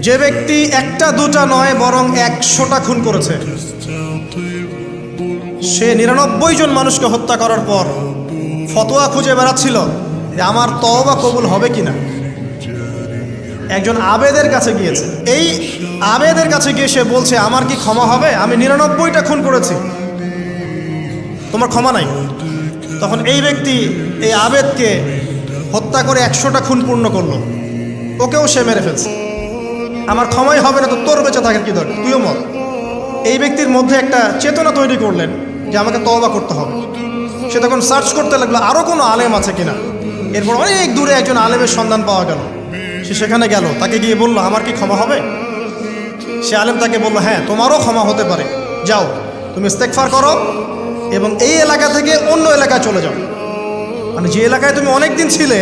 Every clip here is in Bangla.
যে ব্যক্তি একটা দুটা নয় বরং 100টা খুন করেছে, সে 99 জন মানুষকে হত্যা করার পর ফতোয়া খুঁজে বেড়াচ্ছিল যে আমার তওবা কবুল হবে কিনা। একজন আবেদের কাছে গিয়েছে, এই আবেদের কাছে গিয়ে সে বলছে আমার কি ক্ষমা হবে, আমি 99টা খুন করেছি, তোমার ক্ষমা নাই। তখন এই ব্যক্তি এই আবেদকে হত্যা করে 100টা খুন পূর্ণ করলো, ওকেও সে মেরে ফেলছে। আমার ক্ষমাই হবে না তো তোর বেঁচে থাকার কি দরকার, তুইও মর। এই ব্যক্তির মধ্যে একটা চেতনা তৈরি করলেন যে আমাকে তওবা করতে হবে। সে তখন সার্চ করতে লাগলো আরও কোনো আলেম আছে কিনা। এরপর অনেক দূরে একজন আলেমের সন্ধান পাওয়া গেল, সে সেখানে গেল, তাকে গিয়ে বলল আমার কি ক্ষমা হবে। সে আলেম তাকে বলল হ্যাঁ তোমারও ক্ষমা হতে পারে, যাও তুমি ইস্তেগফার করো এবং এই এলাকা থেকে অন্য এলাকায় চলে যাও। মানে যে এলাকায় তুমি অনেক দিন ছিলে,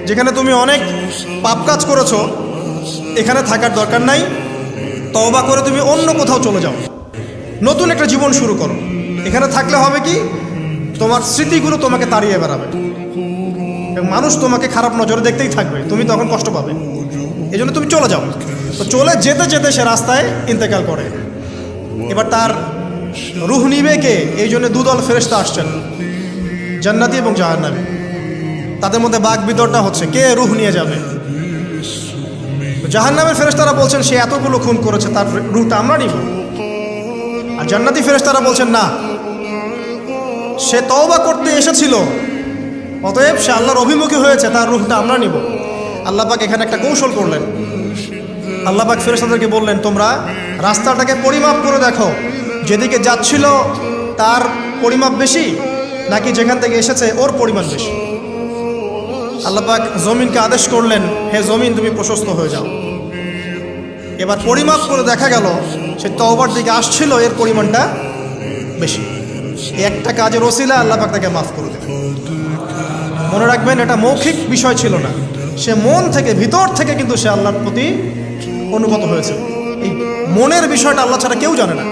যেখানে তুমি অনেক পাপ কাজ করেছো, এখানে থাকার দরকার নাই, তওবা করে তুমি অন্য কোথাও চলে যাও, নতুন একটা জীবন শুরু করো। এখানে থাকলে হবে কি, তোমার স্মৃতিগুলো তোমাকে তাড়িয়ে বেড়াবে এবং মানুষ তোমাকে খারাপ নজরে দেখতেই থাকবে, তুমি তখন কষ্ট পাবে। এই জন্য তুমি চলে যাও। তো চলে যেতে যেতে সে রাস্তায় ইন্তেকাল করে। এবার তার রূহ নিবে কে, এই জন্য দুদল ফেরেশতা আসছেন, জান্নাতি এবং জাহান্নামী। তাদের মধ্যে বাক বিতরটা হচ্ছে কে রূহ নিয়ে যাবে। জাহান্নামের ফেরেশতারা বলছেন সে এতগুলো খুন করেছে, তার রূহটা আমরা নিব। আর জান্নাতি ফেরেশতারা বলছেন না, সে তওবা করতে এসেছিল, অতএব সে আল্লাহর অভিমুখী হয়েছে, তার রূহটা আমরা নিব। আল্লাহ পাক এখানে একটা কৌশল করলেন। আল্লাহ পাক ফেরেশতাদেরকে বললেন তোমরা রাস্তাটাকে পরিমাপ করে দেখো, যেদিকে যাচ্ছিল তার পরিমাপ বেশি নাকি যেখান থেকে এসেছে ওর পরিমাণ বেশি। আল্লাহ পাক জমিনকে আদেশ করলেন হে জমিন তুমি প্রশস্ত হয়ে যাও। এবার পরিমাপ করে দেখা গেল সে তওবার দিকে আসছিল, এর পরিমাণটা বেশি। একটা কাজের ওসিলা আল্লাহ পাক তাকে মাফ করে দেবেন। মনে রাখবেন এটা মৌখিক বিষয় ছিল না, সে মন থেকে ভিতর থেকে কিন্তু সে আল্লাহর প্রতি অনুগত হয়েছে। এই মনের বিষয়টা আল্লাহ ছাড়া কেউ জানে না।